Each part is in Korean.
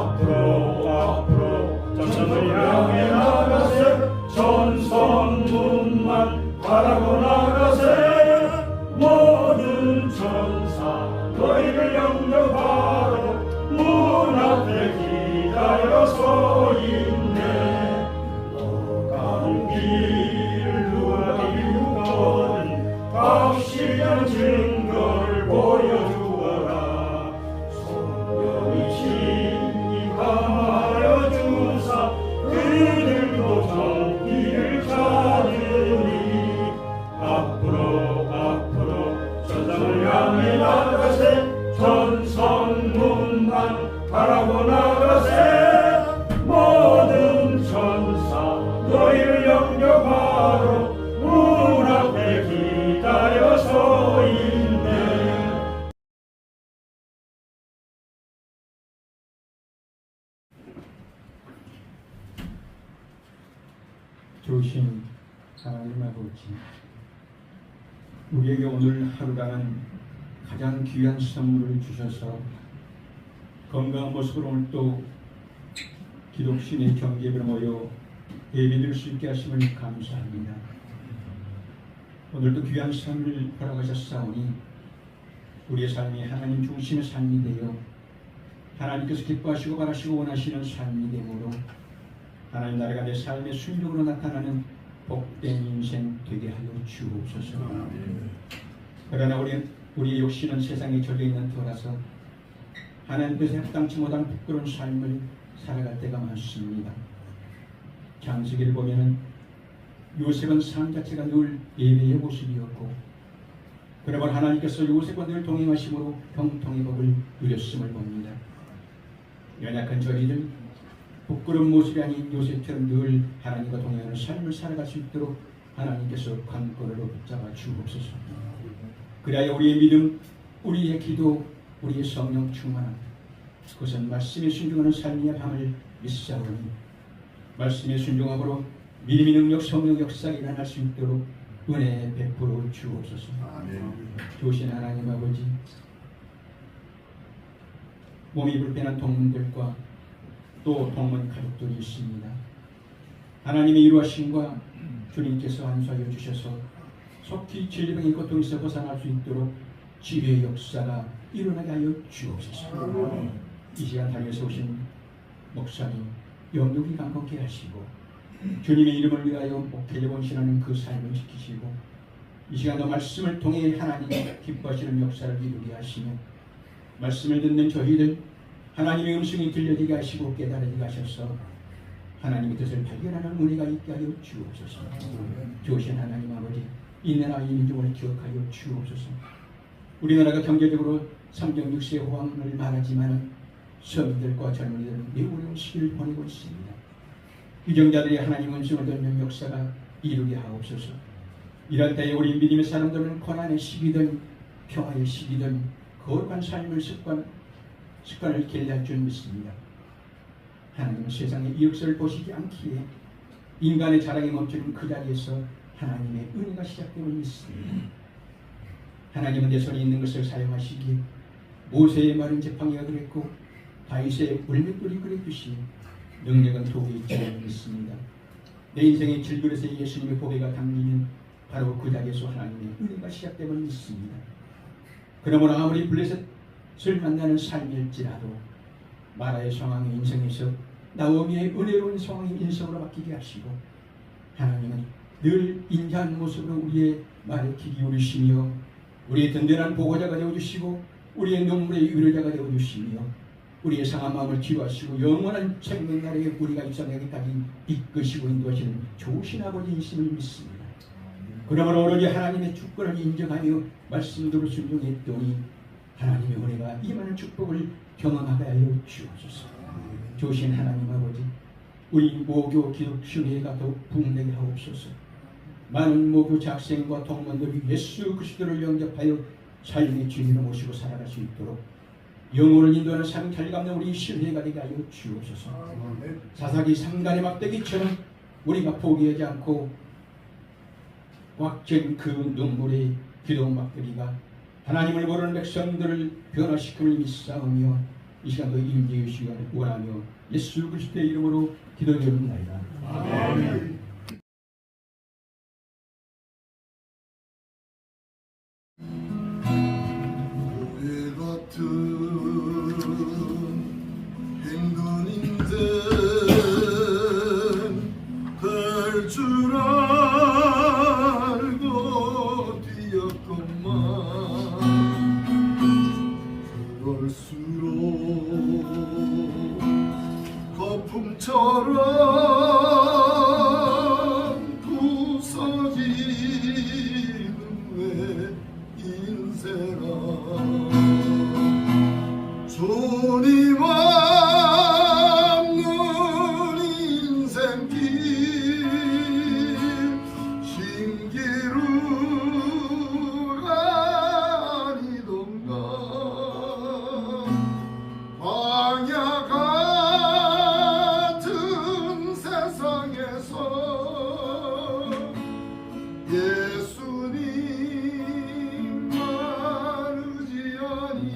앞으로 전선을 향해 나가세. 전선문만 바라고 나가세. 모든 천사 너희를 영접하러 문 앞에 기다려 서 있네. 너가 가는 길 누가 이루거든 확실한 증거를 보여주어라. 성령이 친히 감하여 주사 그들도 정의를 찾으니. 앞으로 전상을 향해 나가세. 전성문만 바라고 나가세. 모든 천사 너희를 영접하러 문 앞에 기다려 서 있네. 좋으신 하나님 아버지, 우리에게 오늘 하루라는 가장 귀한 선물을 주셔서 건강한 모습으로 오늘 또 기독신의 경계에 모여 예배드릴 수 있게 하심을 감사합니다. 오늘도 귀한 삶을 허락하셨사오니 우리의 삶이 하나님 중심의 삶이 되어 하나님께서 기뻐하시고 바라시고 원하시는 삶이 되므로 하나님 나라가 내 삶의 순종으로 나타나는 복된 인생 되게 하여 주옵소서. 그러나 우리의 욕심은 세상에 절려있는 터라서 하나님께서 합당치 못한 부끄러운 삶을 살아갈 때가 많습니다. 장세기를 보면은 요셉은 삶 자체가 늘 예배의 모습이었고, 그러므로 하나님께서 요셉과 늘 동행하심으로 형통의 법을 누렸음을 봅니다. 연약한 저희들, 부끄러운 모습이 아닌 요셉처럼 늘 하나님과 동행하는 삶을 살아갈 수 있도록 하나님께서 관건으로 붙잡아 주옵소서. 그래야 우리의 믿음, 우리의 기도, 우리의 성령 충만함, 그것은 말씀에 순종하는 삶의 밤을 믿사오니 말씀에 순종함으로 믿음의 능력, 성령 역사가 일어날 수 있도록 은혜 베풀어 주옵소서. 좋으신 하나님 아버지, 몸이 불편한 동문들과 또 동문 가족들이 있습니다. 하나님의 이루하심과 주님께서 안수하여 주셔서 속히 질병의 고통에서 벗어날 수 있도록 치료의 역사가 일어나게 하여 주옵소서. 이 시간 다니면서 오신 목사님 영육이 강건케 하시고 주님의 이름을 위하여 목회에 헌신하는 그 삶을 지키시고 이 시간도 말씀을 통해 하나님 기뻐하시는 역사를 이루게 하시며 말씀을 듣는 저희들 하나님의 음성이 들려지게 하시고 깨달아지게 하셔서 하나님의 뜻을 발견하는 은혜가 있게 하여 주옵소서. 좋으신 하나님 아버지, 이 나라 이 민족을 기억하여 주옵소서. 우리나라가 경제적으로 3정 6세의 호황을 말하지만 서민들과 젊은이들은 매우 어려운 시기를 보내고 있습니다. 유정자들이 하나님의 음성을 듣는 역사가 이루게 하옵소서. 이런 때에 우리 믿음의 사람들은 고난의 시기든 평화의 시기든 거룩한 삶을 습관을 길러할 줄 믿습니다. 하나님은 세상의 이역사를 보시지 않기에 인간의 자랑이 멈추는 그 자리에서 하나님의 은혜가 시작됨을 믿습니다. 하나님은 내 손에 있는 것을 사용하시기에 모세의 마른 지팡이가 그랬고 다윗의 물맷돌이 그랬듯이 능력은 도구에 있지 믿습니다. 내 인생의 질그릇에 예수님의 보배가 담기면 바로 그 자리에서 하나님의 은혜가 시작됨을 믿습니다. 그러므로 아무리 블레셋을 만나는 삶일지라도 마라의 상황의 인생에서 나오미의 은혜로운 상황의 인생으로 바뀌게 하시고 하나님은 늘 인자한 모습으로 우리의 말에 귀 기울이시며 우리의 든든한 보호자가 되어주시고 우리의 눈물의 위로자가 되어주시며 우리의 상한 마음을 치유하시고 영원한 생명나라에 우리가 입성하기까지 이끄시고 인도하시는 좋으신 아버지이심을 믿습니다. 그러므로 오로지 하나님의 주권을 인정하며 말씀대로 순종했더니 하나님의 은혜가 임하는 축복을 경험하게 하여 주옵소서. 좋으신 하나님 아버지, 우리 모교 기독신회가 더욱 부흥되게 하옵소서. 많은 모교 작생과 동문들이 예수 그리스도를 영접하여 삶의 주인으로 모시고 살아갈 수 있도록 영혼을 인도하는 삶을 잘 갚는 우리 신회가 되게 하여 주옵소서. 사사기 3단의 막대기처럼 우리가 포기하지 않고 꽉찬 그 눈물의 기도 막대기가 하나님을 모르는 백성들을 변화시킴을 믿사오며 이 시간도 임재해 주시기를 원하며 예수 그리스도의 이름으로 기도드립니다. 아멘. 이 같은 힘든 인생 될 줄 알고 뛰었건만 그럴수록 거품처럼 부서지는 내 인생아 주님 없는 인생길 신기루가 아니던가 광야 같은 세상에서 예수님만 의지하니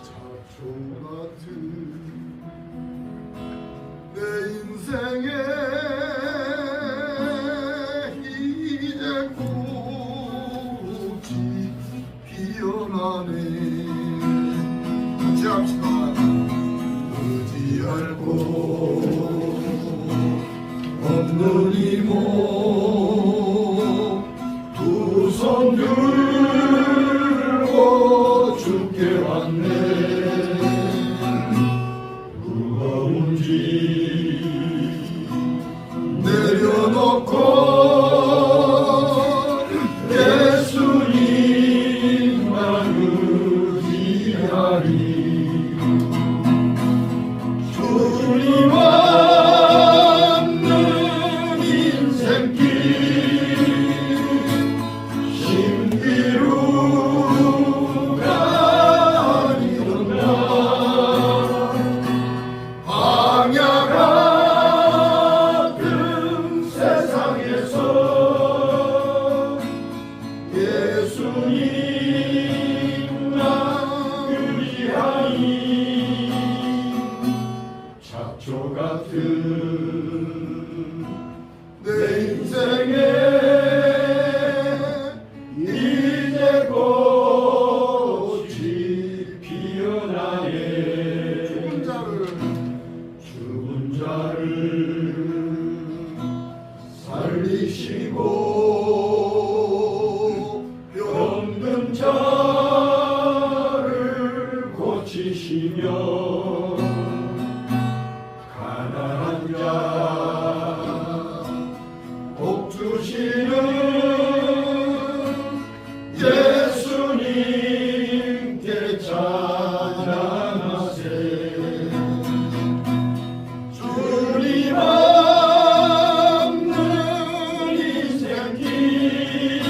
잡초 같은 내 인생에 이제 꽃이 피어나네. 같이 합시다. 의지할 곳 없는 이모 두 손 들고 죽게 왔네. 무거운 짐 내려놓고 예수님만 의지하리. 주님 없는 인생길 신기루가 아니던가 광야 같은 세상에서 예수님만 의지하니 잡초 같은 내 인생에 이제 꽃이 피어나네. 죽은 자를 살리시고 병든 자를 고치시며 가난한 자 복 주시는 예수님께 찬양하세. 주님 없는 인생길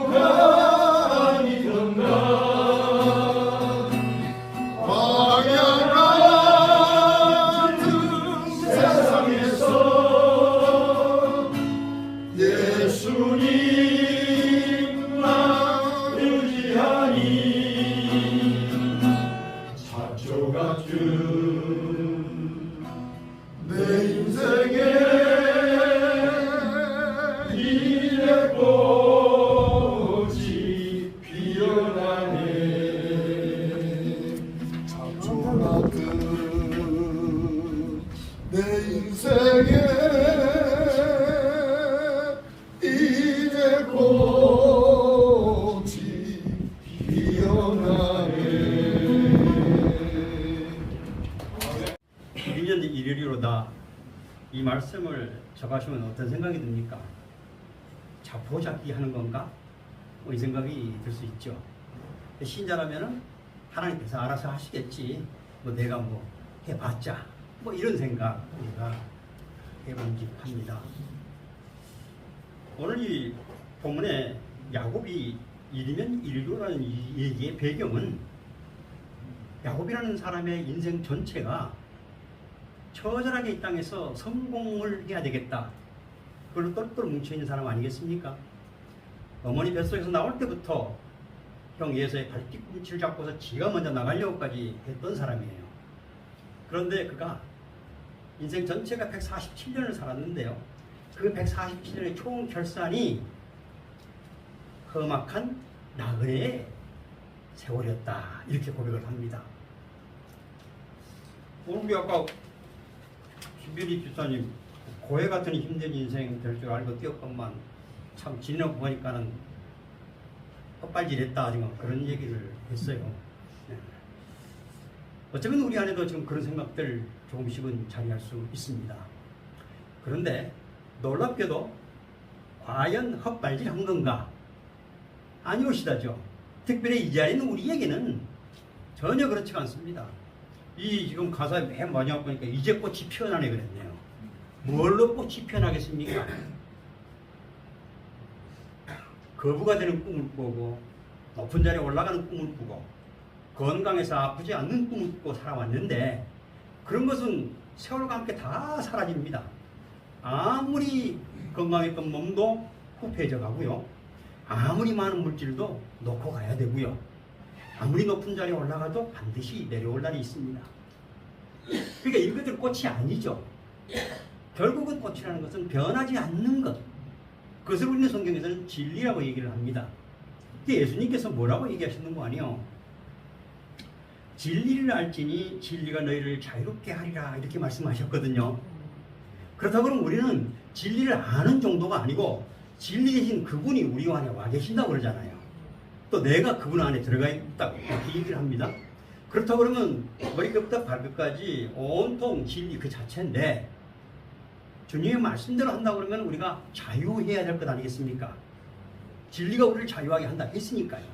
신기루가 아니던가 광야 같은 세상에서 예수님만 의지하니 잡초 같은 내 인생에 이제 꽃이 피어나네. 잡초 같은 내 인생에 이제 꽃이 피어나네. 1년 일요일로다 이 말씀을 접하시면 어떤 생각이 듭니까? 자포잡기 하는 건가? 뭐 이 생각이 들 수 있죠. 신자라면은 하나님께서 알아서 하시겠지. 뭐 내가 뭐 해봤자 뭐 이런 생각 우리가 해본직합니다. 오늘 이 본문에 야곱이 일이면 일교라는 이 얘기의 배경은 야곱이라는 사람의 인생 전체가 처절하게 이 땅에서 성공을 해야 되겠다. 그걸로 똘똘 뭉쳐있는 사람 아니겠습니까? 어머니 뱃속에서 나올 때부터 형 예서의 발뒤꿈치를 잡고서 지가 먼저 나가려고까지 했던 사람이에요. 그런데 그가 인생 전체가 147년을 살았는데요. 그 147년의 총 결산이 험악한 나그네의 세월이었다. 이렇게 고백을 합니다. 우리 아까 김별이 집사님 고해 같은 힘든 인생 될 줄 알고 뛰었건만 참 지내고 보니까는 헛발질했다 지금 그런 얘기를 했어요. 네. 어쩌면 우리 안에도 지금 그런 생각들 조금씩은 자리할 수 있습니다. 그런데 놀랍게도 과연 헛발질한 건가? 아니오시다죠. 특별히 이 자리에 있는 우리에게는 전혀 그렇지가 않습니다. 이 지금 가사에 맨 마지막 보니까 이제 꽃이 피어나네 그랬네요. 뭘로 꽃이 피어나겠습니까? 거부가 되는 꿈을 꾸고 높은 자리에 올라가는 꿈을 꾸고 건강해서 아프지 않는 꿈을 꾸고 살아왔는데 그런 것은 세월과 함께 다 사라집니다. 아무리 건강했던 몸도 후패해져 가고요. 아무리 많은 물질도 놓고 가야 되고요. 아무리 높은 자리에 올라가도 반드시 내려올 날이 있습니다. 그러니까 이것들 꽃이 아니죠. 결국은 꽃이라는 것은 변하지 않는 것. 그것을 우리는 성경에서는 진리라고 얘기를 합니다. 예수님께서 뭐라고 얘기하시는 거 아니에요? 진리를 알지니 진리가 너희를 자유롭게 하리라 이렇게 말씀하셨거든요. 그렇다고 그러면 우리는 진리를 아는 정도가 아니고 진리 대신 그분이 우리 안에 와 계신다고 그러잖아요. 또 내가 그분 안에 들어가 있다고 이렇게 얘기를 합니다. 그렇다고 그러면 머리끝부터 발끝까지 온통 진리 그 자체인데 주님의 말씀대로 한다고 그러면 우리가 자유해야 될 것 아니겠습니까? 진리가 우리를 자유하게 한다 했으니까요.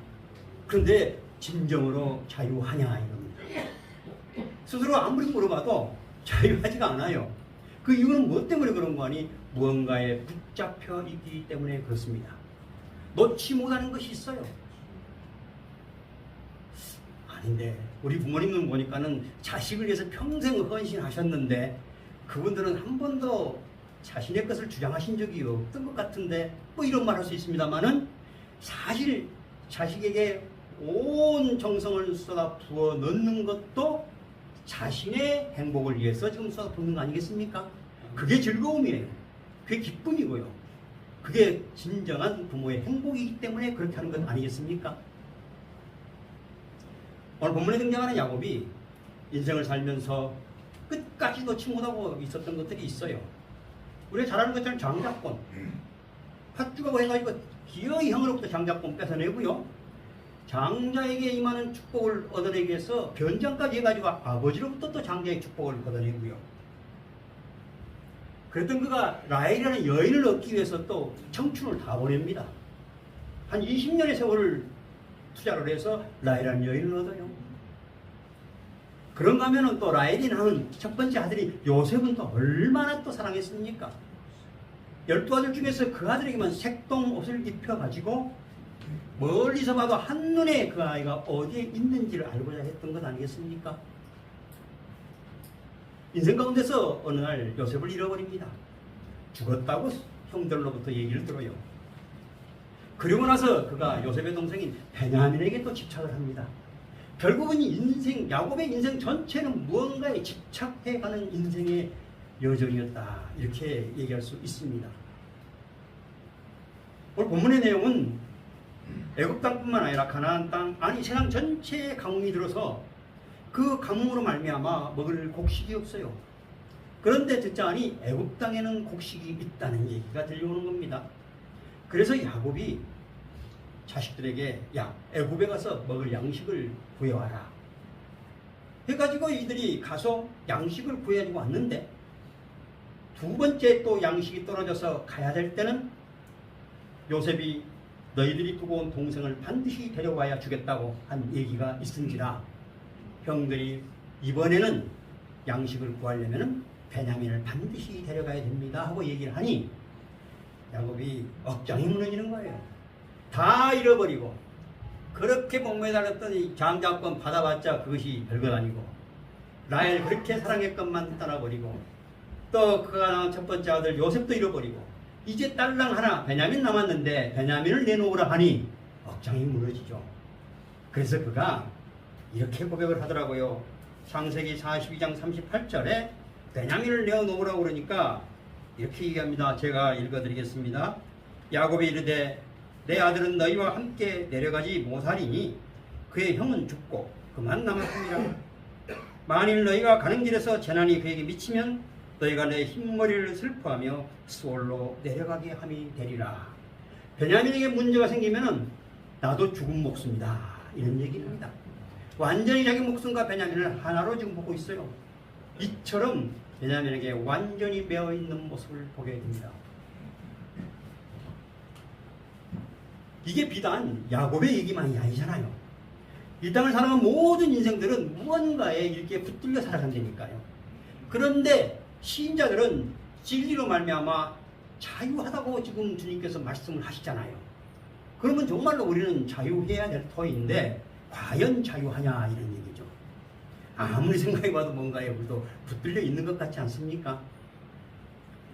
그런데 진정으로 자유하냐 이겁니다. 스스로 아무리 물어봐도 자유하지가 않아요. 그 이유는 무엇 때문에 그런 거 아니? 무언가에 붙잡혀 있기 때문에 그렇습니다. 놓지 못하는 것이 있어요. 아닌데 우리 부모님은 보니까는 자식을 위해서 평생 헌신하셨는데 그분들은 한 번도 자신의 것을 주장하신 적이 없던 것 같은데 뭐 이런 말 할 수 있습니다만은 사실 자식에게 온 정성을 쏟아 부어 넣는 것도 자신의 행복을 위해서 지금 쏟아 붓는 거 아니겠습니까? 그게 즐거움이에요. 그게 기쁨이고요. 그게 진정한 부모의 행복이기 때문에 그렇게 하는 것 아니겠습니까? 오늘 본문에 등장하는 야곱이 인생을 살면서 끝까지 놓지 못하고 있었던 것들이 있어요. 우리가 잘 아는 것처럼 장자권, 팥죽하고 해가지고 기어이 형으로부터 장자권 뺏어내고요. 장자에게 임하는 축복을 얻어내기 위해서 변장까지 해가지고 아버지로부터 또 장자의 축복을 얻어내고요. 그랬던 그가 라헬이라는 여인을 얻기 위해서 또 청춘을 다 보냅니다. 한 20년의 세월을 투자를 해서 라헬이라는 여인을 얻어요. 그런가 하면은 또 라헬이 낳은 첫 번째 아들이 요셉은 또 얼마나 또 사랑했습니까? 12아들 중에서 그 아들에게만 색동 옷을 입혀가지고 멀리서 봐도 한눈에 그 아이가 어디에 있는지를 알고자 했던 것 아니겠습니까? 인생 가운데서 어느 날 요셉을 잃어버립니다. 죽었다고 형들로부터 얘기를 들어요. 그리고 나서 그가 요셉의 동생인 베냐민에게 또 집착을 합니다. 결국은 인생, 야곱의 인생 전체는 무언가에 집착해가는 인생의 여정이었다. 이렇게 얘기할 수 있습니다. 오늘 본문의 내용은 애굽 땅뿐만 아니라 가나안 땅, 아니 세상 전체에 가뭄이 들어서 그 가뭄으로 말미암아 먹을 곡식이 없어요. 그런데 듣자하니 애굽 땅에는 곡식이 있다는 얘기가 들려오는 겁니다. 그래서 야곱이 자식들에게 야 애굽에 가서 먹을 양식을 구해와라 해가지고 이들이 가서 양식을 구해가지고 왔는데 두 번째 또 양식이 떨어져서 가야 될 때는 요셉이 너희들이 두고 온 동생을 반드시 데려와야 주겠다고 한 얘기가 있은지라 형들이 이번에는 양식을 구하려면 베냐민을 반드시 데려가야 됩니다 하고 얘기를 하니 야곱이 억장이 무너지는 거예요. 다 잃어버리고 그렇게 목매에 달렸더니 장자권 받아봤자 그것이 별것 아니고 라헬 그렇게 사랑했건만 떠나버리고 또 그가 낳은 첫 번째 아들 요셉도 잃어버리고 이제 딸랑 하나 베냐민 남았는데 베냐민을 내놓으라 하니 억장이 무너지죠. 그래서 그가 이렇게 고백을 하더라고요. 창세기 42장 38절에 베냐민을 내어놓으라고 그러니까 이렇게 얘기합니다. 제가 읽어드리겠습니다. 야곱이 이르되 내 아들은 너희와 함께 내려가지 못하리니 그의 형은 죽고 그만 남았습니다. 만일 너희가 가는 길에서 재난이 그에게 미치면 너희가 내 흰머리를 슬퍼하며 수월로 내려가게 함이 되리라. 베냐민에게 문제가 생기면 나도 죽은 목숨이다, 이런 얘기입니다. 완전히 자기 목숨과 베냐민을 하나로 지금 보고 있어요. 이처럼 베냐민에게 완전히 매어있는 모습을 보게 됩니다. 이게 비단 야곱의 얘기만이 아니잖아요. 이 땅을 살아가는 모든 인생들은 무언가에 이렇게 붙들려 살아간다니까요. 그런데 시인자들은 진리로 말미암아 자유하다고 지금 주님께서 말씀을 하시잖아요. 그러면 정말로 우리는 자유해야 될 터인데 과연 자유하냐, 이런 얘기죠. 아무리 생각해봐도 뭔가에 우리도 붙들려 있는 것 같지 않습니까?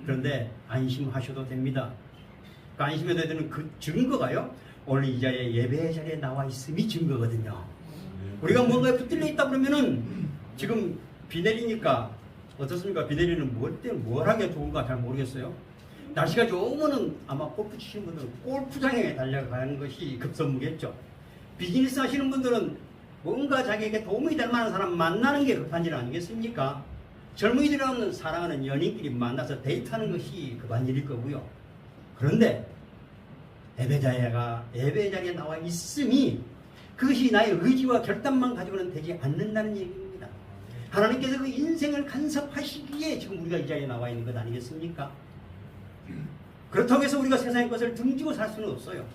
그런데 안심하셔도 됩니다. 그 안심해야 되는 그 증거가요, 오늘 이 자리에 예배 자리에 나와 있음이 증거거든요. 우리가 뭔가에 붙들려 있다 그러면은 지금 비 내리니까 어떻습니까? 비 내리는 뭘 하기가 좋은가 잘 모르겠어요. 날씨가 좋으면은 아마 골프 치시는 분들은 골프장에 달려가는 것이 급선무겠죠. 비즈니스 하시는 분들은 뭔가 자기에게 도움이 될 만한 사람 만나는 게 급한 일 아니겠습니까? 젊은이들은 사랑하는 연인끼리 만나서 데이트하는 것이 급한 일일 거고요. 그런데 예배 자리에 나와 있음이 그것이 나의 의지와 결단만 가지고는 되지 않는다는 얘기입니다. 하나님께서 그 인생을 간섭하시기에 지금 우리가 이 자리에 나와 있는 것 아니겠습니까? 그렇다고 해서 우리가 세상의 것을 등지고 살 수는 없어요.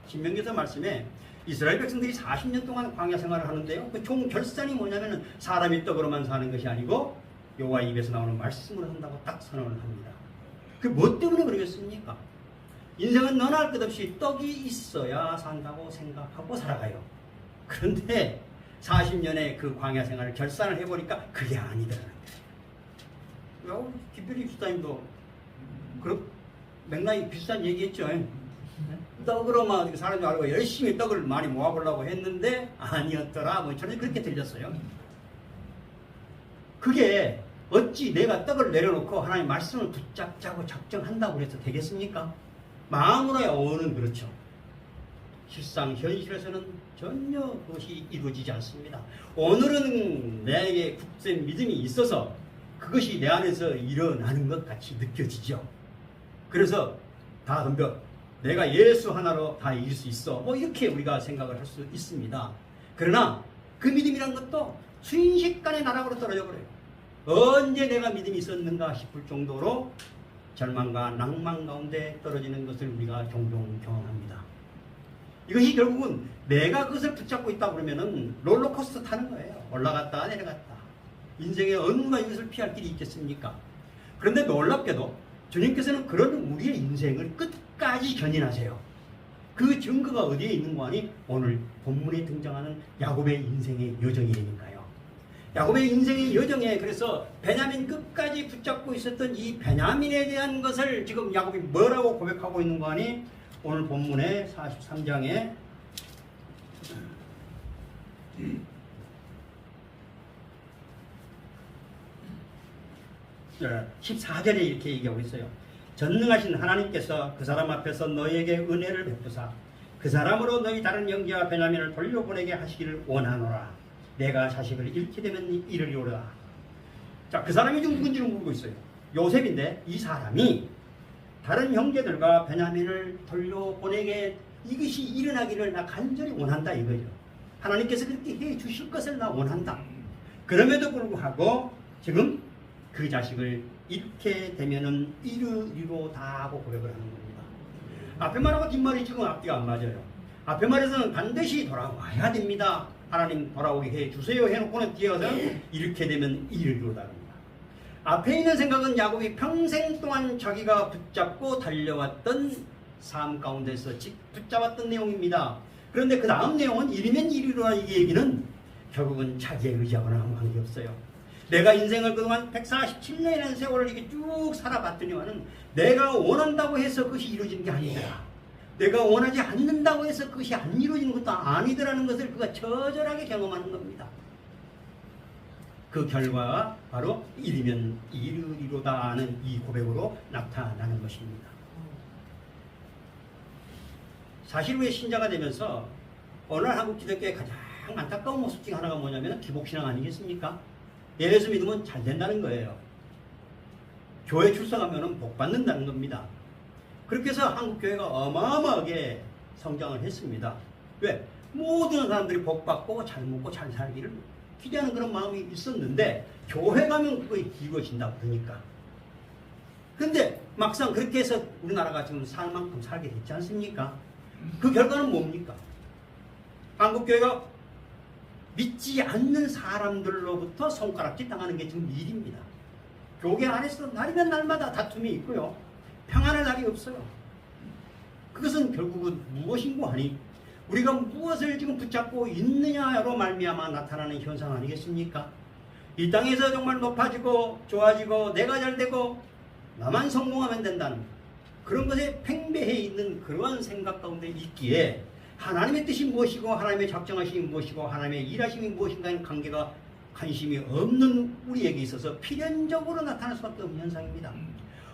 신명기서 말씀에 이스라엘 백성들이 40년 동안 광야 생활을 하는데요, 그 총 결산이 뭐냐면 사람이 떡으로만 사는 것이 아니고 여호와 입에서 나오는 말씀으로 한다고 딱 선언을 합니다. 그 뭐 때문에 그러겠습니까? 인생은 너나 할 것 없이 떡이 있어야 산다고 생각하고 살아가요. 그런데 40년의 그 광야 생활을 결산을 해보니까 그게 아니더라는 거예요. 김필립 집사님도 그런 맥락이 비슷한 얘기했죠. 떡으로만 사는 알고 열심히 떡을 많이 모아보려고 했는데 아니었더라, 뭐 저는 그렇게 들렸어요. 그게 어찌 내가 떡을 내려놓고 하나님의 말씀을 붙잡자고 작정한다고 해서 되겠습니까? 마음으로야 오는 그렇죠. 실상 현실에서는 전혀 그것이 이루어지지 않습니다. 오늘은 내게 굳센 믿음이 있어서 그것이 내 안에서 일어나는 것 같이 느껴지죠. 그래서 다 덤벼, 내가 예수 하나로 다 이길 수 있어, 뭐 이렇게 우리가 생각을 할 수 있습니다. 그러나 그 믿음이란 것도 순식간에 나락으로 떨어져 버려요. 언제 내가 믿음이 있었는가 싶을 정도로 절망과 낭만 가운데 떨어지는 것을 우리가 종종 경험합니다. 이것이 결국은 내가 그것을 붙잡고 있다 그러면은 롤러코스터 타는 거예요. 올라갔다 내려갔다. 인생에 어느가 이것을 피할 길이 있겠습니까? 그런데 놀랍게도 주님께서는 그런 우리의 인생을 끝까지 견인하세요. 그 증거가 어디에 있는 거 아니? 오늘 본문에 등장하는 야곱의 인생의 여정이니까요. 야곱의 인생의 여정에 그래서 베냐민 끝까지 붙잡고 있었던 이 베냐민에 대한 것을 지금 야곱이 뭐라고 고백하고 있는 거 아니? 오늘 본문의 43장에 14절에 이렇게 얘기하고 있어요. 전능하신 하나님께서 그 사람 앞에서 너희에게 은혜를 베푸사 그 사람으로 너희 다른 형제와 베냐민을 돌려보내게 하시기를 원하노라. 내가 자식을 잃게 되면 이르리오라. 자, 그 사람이 지금 누군지를 모르고 있어요. 요셉인데 이 사람이 다른 형제들과 베냐민을 돌려보내게 이것이 일어나기를 나 간절히 원한다 이거죠. 하나님께서 그렇게 해 주실 것을 나 원한다. 그럼에도 불구하고 지금 그 자식을 잃게 되면은 이르리로다 하고 고백을 하는 겁니다. 앞에 말하고 뒷말이 지금 앞뒤가 안 맞아요. 앞에 말에서는 반드시 돌아와야 됩니다. 하나님 돌아오게 해 주세요 해놓고는 뒤에 가서 이렇게 되면 이르리로다 합니다. 앞에 있는 생각은 야곱이 평생 동안 자기가 붙잡고 달려왔던 삶 가운데서 붙잡았던 내용입니다. 그런데 그 다음 내용은 이르면 이르리로라 이 얘기는 결국은 자기의 의지하고는 아무 관계없어요. 내가 인생을 그동안 147년이라는 세월을 이렇게 쭉 살아봤더니만은 내가 원한다고 해서 그것이 이루어지는 게 아니더라. 내가 원하지 않는다고 해서 그것이 안 이루어지는 것도 아니더라는 것을 그가 처절하게 경험하는 겁니다. 그 결과가 바로 이르면 이르리로다 하는 이 고백으로 나타나는 것입니다. 사실 왜 신자가 되면서 오늘 한국 기독교의 가장 안타까운 모습 중 하나가 뭐냐면 기복신앙 아니겠습니까? 예수 믿으면 잘 된다는 거예요. 교회 출석하면 복 받는다는 겁니다. 그렇게 해서 한국 교회가 어마어마하게 성장을 했습니다. 왜? 모든 사람들이 복 받고 잘 먹고 잘 살기를 기대하는 그런 마음이 있었는데 교회 가면 그게 이루어진다고 그러니까. 그런데 막상 그렇게 해서 우리나라가 지금 살 만큼 살게 됐지 않습니까? 그 결과는 뭡니까? 한국 교회가 믿지 않는 사람들로부터 손가락질 당하는 게 지금 일입니다. 교회 안에서 날이면 날마다 다툼이 있고요. 평안할 날이 없어요. 그것은 결국은 무엇인고 하니 우리가 무엇을 지금 붙잡고 있느냐로 말미암아 나타나는 현상 아니겠습니까? 이 땅에서 정말 높아지고 좋아지고 내가 잘되고 나만 성공하면 된다는 그런 것에 팽배해 있는 그러한 생각 가운데 있기에 하나님의 뜻이 무엇이고 하나님의 작정하심이 무엇이고 하나님의 일하심이 무엇인가의 관계가 관심이 없는 우리에게 있어서 필연적으로 나타날 수밖에 없는 현상입니다.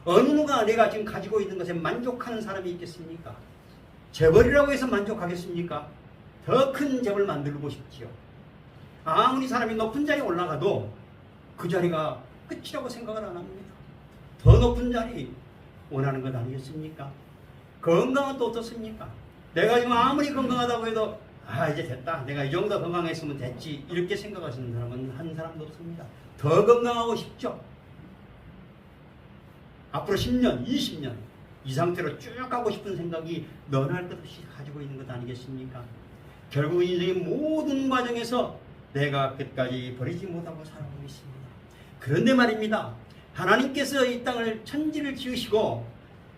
어느 누가 내가 지금 가지고 있는 것에 만족하는 사람이 있겠습니까? 재벌이라고 해서 만족하겠습니까? 더 큰 재벌 만들고 싶지요. 아무리 사람이 높은 자리에 올라가도 그 자리가 끝이라고 생각을 안 합니다. 더 높은 자리 원하는 것 아니겠습니까? 건강은 또 어떻습니까? 내가 지금 아무리 건강하다고 해도 이제 됐다. 내가 이 정도 건강했으면 됐지. 이렇게 생각하시는 사람은 한 사람도 없습니다. 더 건강하고 싶죠. 앞으로 10년, 20년 이 상태로 쭉 가고 싶은 생각이 너나 할 것 없이 가지고 있는 것 아니겠습니까? 결국 인생의 모든 과정에서 내가 끝까지 버리지 못하고 살아가고 있습니다. 그런데 말입니다. 하나님께서 이 땅을 천지를 지으시고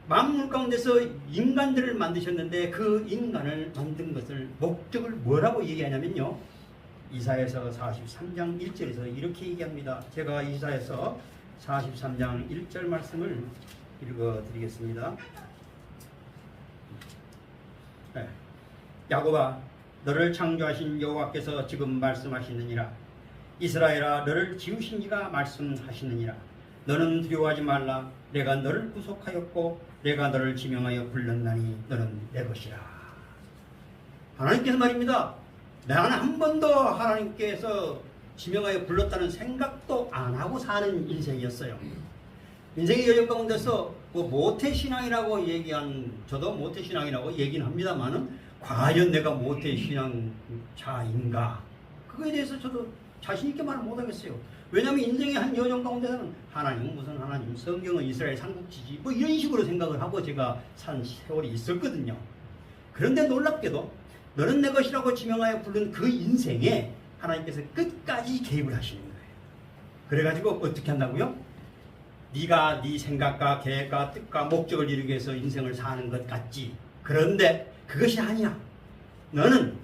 만물 가운데서 인간들을 만드셨는데 그 인간을 만든 것을 목적을 뭐라고 얘기하냐면요. 이사야서 43장 1절에서 이렇게 얘기합니다. 제가 이사야서 43장 1절 말씀을 읽어드리겠습니다. 네. 야곱아 너를 창조하신 여호와께서 지금 말씀하시느니라. 이스라엘아 너를 지으신 이가 말씀하시느니라. 너는 두려워하지 말라. 내가 너를 구속하였고 내가 너를 지명하여 불렀나니 너는 내 것이라. 하나님께서 말입니다. 나는 한 번도 하나님께서 지명하여 불렀다는 생각도 안 하고 사는 인생이었어요. 인생의 여정 가운데서 모태신앙이라고 얘기한 저도 모태신앙이라고 얘기는 합니다만은 과연 내가 모태신앙자인가? 그거에 대해서 저도 자신 있게 말을 못하겠어요. 왜냐하면 인생의 한 여정 가운데서는 하나님은 무슨 하나님, 성경은 이스라엘 삼국지지 이런 식으로 생각을 하고 제가 산 세월이 있었거든요. 그런데 놀랍게도 너는 내 것이라고 지명하여 부른 그 인생에 하나님께서 끝까지 개입을 하시는 거예요. 그래가지고 어떻게 한다고요? 네가 네 생각과 계획과 뜻과 목적을 이루기 위해서 인생을 사는 것 같지. 그런데 그것이 아니야. 너는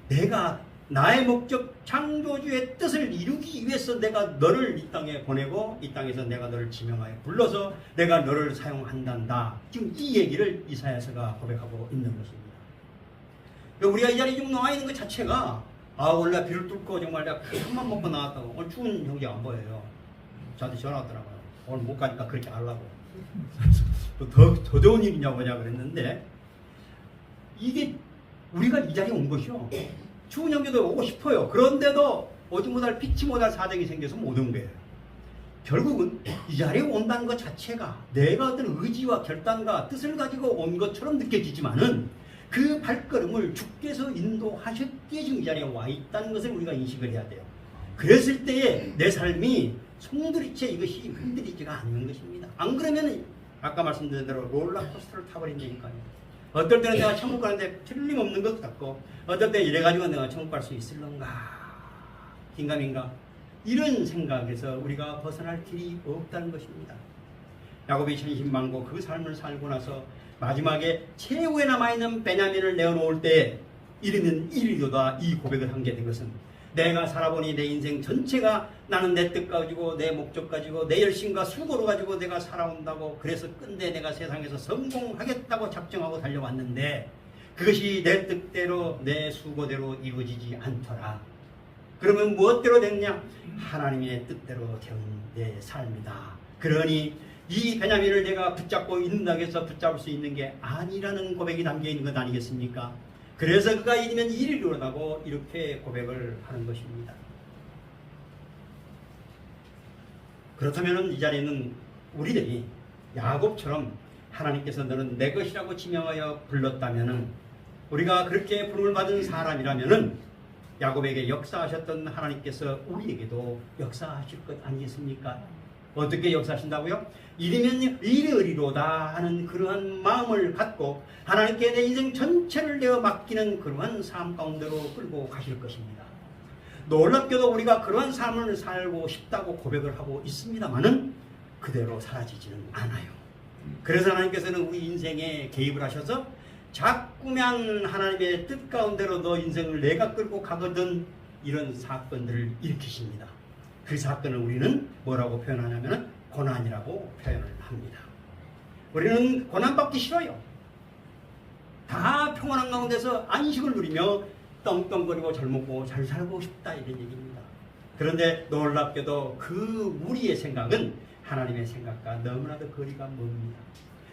내가 나의 목적 창조주의 뜻을 이루기 위해서 내가 너를 이 땅에 보내고 이 땅에서 내가 너를 지명하여 불러서 내가 너를 사용한단다. 지금 이 얘기를 이사야서가 고백하고 있는 것입니다. 우리가 이 자리에 좀 나와 있는 것 자체가 원래 비를 뚫고 정말 내가 큰맘 먹고 나왔다고. 오늘 추운 형제 안 보여요. 저한테 전화 왔더라고요. 오늘 못 가니까 그렇게 하려고. 더 좋은 일이냐 뭐냐 그랬는데 이게 우리가 이 자리에 온 것이요. 추운 형제도 오고 싶어요. 그런데도 오지 못할 피치 못할 사정이 생겨서 못 온 거예요. 결국은 이 자리에 온다는 것 자체가 내가 어떤 의지와 결단과 뜻을 가지고 온 것처럼 느껴지지만은 그 발걸음을 주께서 인도하셨기에 지금 이 자리에 와 있다는 것을 우리가 인식을 해야 돼요. 그랬을 때에 내 삶이 송두리째 이것이 흔들리지가 않는 것입니다. 안 그러면 아까 말씀드린 대로 롤러코스터를 타버린다니까요. 어떨 때는 내가 천국 가는데 틀림없는 것 같고 어떨 때 이래가지고 내가 천국 갈 수 있을런가 긴가민가 이런 생각에서 우리가 벗어날 길이 없다는 것입니다. 야곱이 천신만고 그 삶을 살고 나서 마지막에 최후에 남아있는 베냐민을 내어놓을 때 이르는 일이로다 이 고백을 한 게 된 것은 내가 살아보니 내 인생 전체가 나는 내 뜻 가지고 내 목적 가지고 내 열심과 수고로 가지고 내가 살아온다고 그래서 끝내 내가 세상에서 성공하겠다고 작정하고 달려왔는데 그것이 내 뜻대로 내 수고대로 이루어지지 않더라. 그러면 무엇대로 됐냐? 하나님의 뜻대로 된 내 삶이다. 그러니 이 베냐민을 내가 붙잡고 있는다고 해서 붙잡을 수 있는 게 아니라는 고백이 담겨 있는 것 아니겠습니까? 그래서 그가 이르면 이를 이루라고 이렇게 고백을 하는 것입니다. 그렇다면 이 자리에는 우리들이 야곱처럼 하나님께서 너는 내 것이라고 지명하여 불렀다면 우리가 그렇게 부름을 받은 사람이라면 야곱에게 역사하셨던 하나님께서 우리에게도 역사하실 것 아니겠습니까? 어떻게 역사하신다고요? 이르면 이르리로다 하는 그러한 마음을 갖고 하나님께 내 인생 전체를 내어 맡기는 그러한 삶 가운데로 끌고 가실 것입니다. 놀랍게도 우리가 그러한 삶을 살고 싶다고 고백을 하고 있습니다마는 그대로 사라지지는 않아요. 그래서 하나님께서는 우리 인생에 개입을 하셔서 자꾸만 하나님의 뜻 가운데로 너 인생을 내가 끌고 가거든 이런 사건들을 일으키십니다. 그 사건을 우리는 뭐라고 표현하냐면 고난이라고 표현을 합니다. 우리는 고난받기 싫어요. 다 평안한 가운데서 안식을 누리며 떵떵거리고 잘 먹고 잘 살고 싶다 이런 얘기입니다. 그런데 놀랍게도 그 우리의 생각은 하나님의 생각과 너무나도 거리가 멉니다.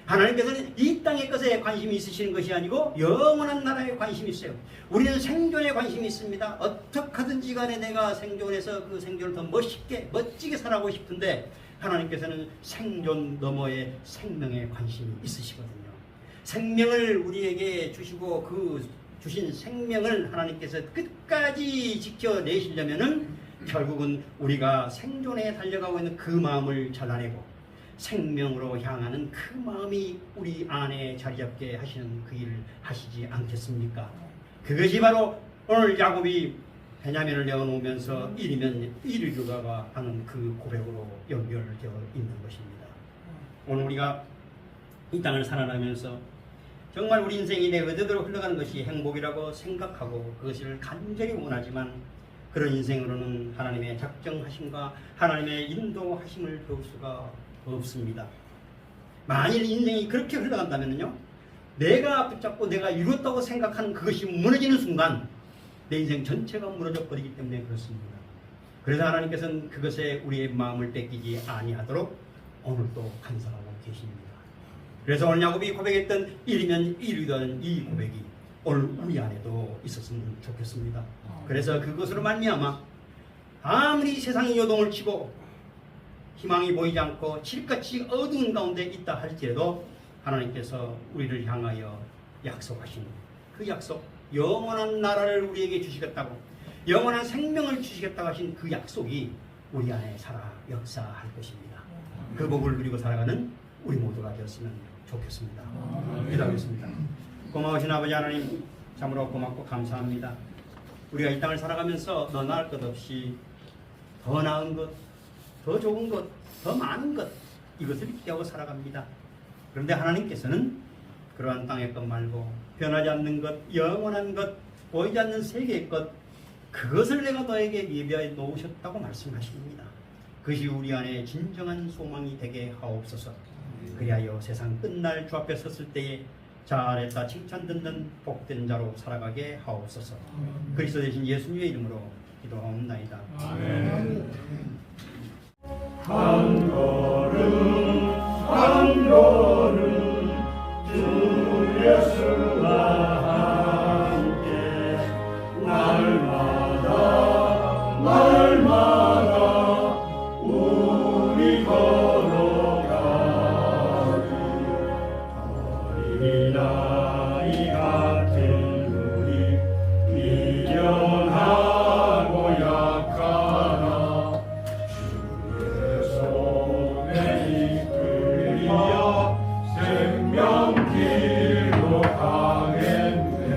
하나님께서는 이 땅의 것에 관심이 있으시는 것이 아니고 영원한 나라에 관심이 있어요. 우리는 생존에 관심이 있습니다. 어떻게 하든지 간에 내가 생존해서 그 생존을 더 멋지게 살아가고 싶은데 하나님께서는 생존 너머의 생명에 관심이 있으시거든요. 생명을 우리에게 주시고 그 주신 생명을 하나님께서 끝까지 지켜내시려면은 결국은 우리가 생존에 달려가고 있는 그 마음을 잘라내고 생명으로 향하는 그 마음이 우리 안에 자리잡게 하시는 그 일을 하시지 않겠습니까? 그것이 바로 오늘 야곱이 베냐민을 내어놓으면서 이르면 이르리로다 하는 그 고백으로 연결되어 있는 것입니다. 오늘 우리가 이 땅을 살아가면서 정말 우리 인생이 내 의도대로 흘러가는 것이 행복이라고 생각하고 그것을 간절히 원하지만 그런 인생으로는 하나님의 작정하심과 하나님의 인도하심을 배울 수가 없습니다. 만일 인생이 그렇게 흘러간다면요, 내가 붙잡고 내가 이뤘다고 생각하는 그것이 무너지는 순간 내 인생 전체가 무너져 버리기 때문에 그렇습니다. 그래서 하나님께서는 그것에 우리의 마음을 뺏기지 아니하도록 오늘도 간섭하고 계십니다. 그래서 오늘 야곱이 고백했던 이르면 이르던 이 고백이 오늘 우리 안에도 있었으면 좋겠습니다. 그래서 그것으로 말미암아 아무리 세상이 요동을 치고 희망이 보이지 않고 칠같이 어두운 가운데 있다 할지라도 하나님께서 우리를 향하여 약속하신 그 약속, 영원한 나라를 우리에게 주시겠다고, 영원한 생명을 주시겠다고 하신 그 약속이 우리 안에 살아 역사할 것입니다. 그 복을 누리고 살아가는 우리 모두가 되었으면 좋겠습니다. 기도하겠습니다. 고마우신 아버지 하나님, 참으로 고맙고 감사합니다. 우리가 이 땅을 살아가면서 너 나을 것 없이 더 나은 것, 더 좋은 것, 더 많은 것, 이것을 기대하고 살아갑니다. 그런데 하나님께서는 그러한 땅의 것 말고 변하지 않는 것, 영원한 것, 보이지 않는 세계의 것, 그것을 내가 너에게 예비하여 놓으셨다고 말씀하십니다. 그것이 우리 안에 진정한 소망이 되게 하옵소서. 그리하여 세상 끝날 주 앞에 섰을 때에 잘했다 칭찬 듣는 복된 자로 살아가게 하옵소서. 그리스도 되신 예수님의 이름으로 기도하옵나이다. 아멘. 한 걸음 한 걸음 주 예수와 함께 날마다 우리 걸어가리. 어린아이 같은 우리 미련하고 약하나 주의 손에 이끌려 생명길로 가겠네.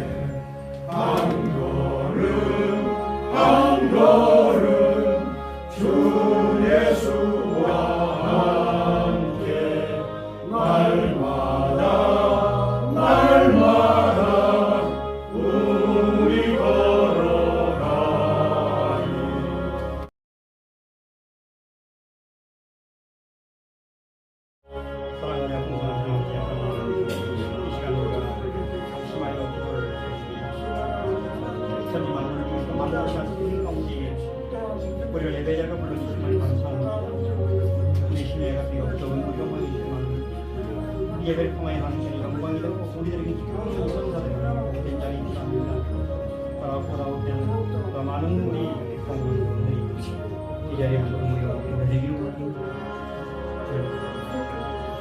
한 걸음 주 예수와 예배를 통하여 하는 영광이 되고 우리들에게 좋은 선사되는 굉장히 감사합니다. 보다 더 많은 우리 성도님들이 이 자리에 모여 되기를 원합니다.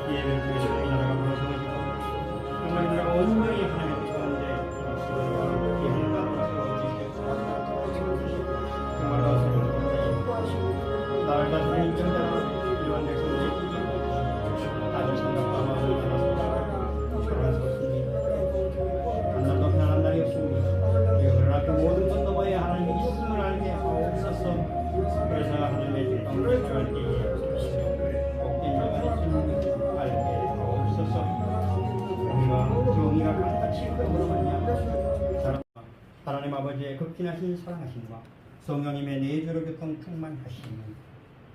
이 예배를 통해서 이 나라가 무너져지고 정말 이 나라가 온전히 하나님의 가운데 이 하나님께서 지키시옵소서. 정말로 나를 다스리는 인정자로 이러한 백성들이 아주 생각과 마음을 달아서 초라스럽습니다. 한 날도 편안한 날이 없습니다. 이것을 앞에 모든 것 넘어야 하나님이 있음을 알게 하옵소서. 그래서 하나님의 뜻을 집중할 때에 복된 자가 있음을 알게 하옵소서. 우리가 정의가 강같이 그으로 말미암아 하나님 아버지의 극진하신 사랑하심과 성령님의 내주로 교통 충만하심이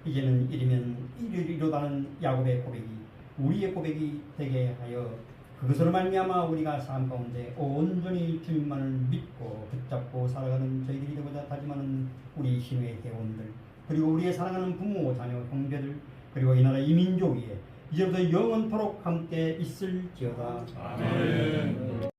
이제는 이르면 이를 이루다는 야곱의 고백이 우리의 고백이 되게 하여 그것으로 말미암아 우리가 삶 가운데 온전히 주님만을 믿고 붙잡고 살아가는 저희들이 되고자 다짐하는 우리 신의 회원들 그리고 우리의 사랑하는 부모, 자녀, 형제들 그리고 이 나라 이민족 위에 이제부터 영원토록 함께 있을지어다. 아멘.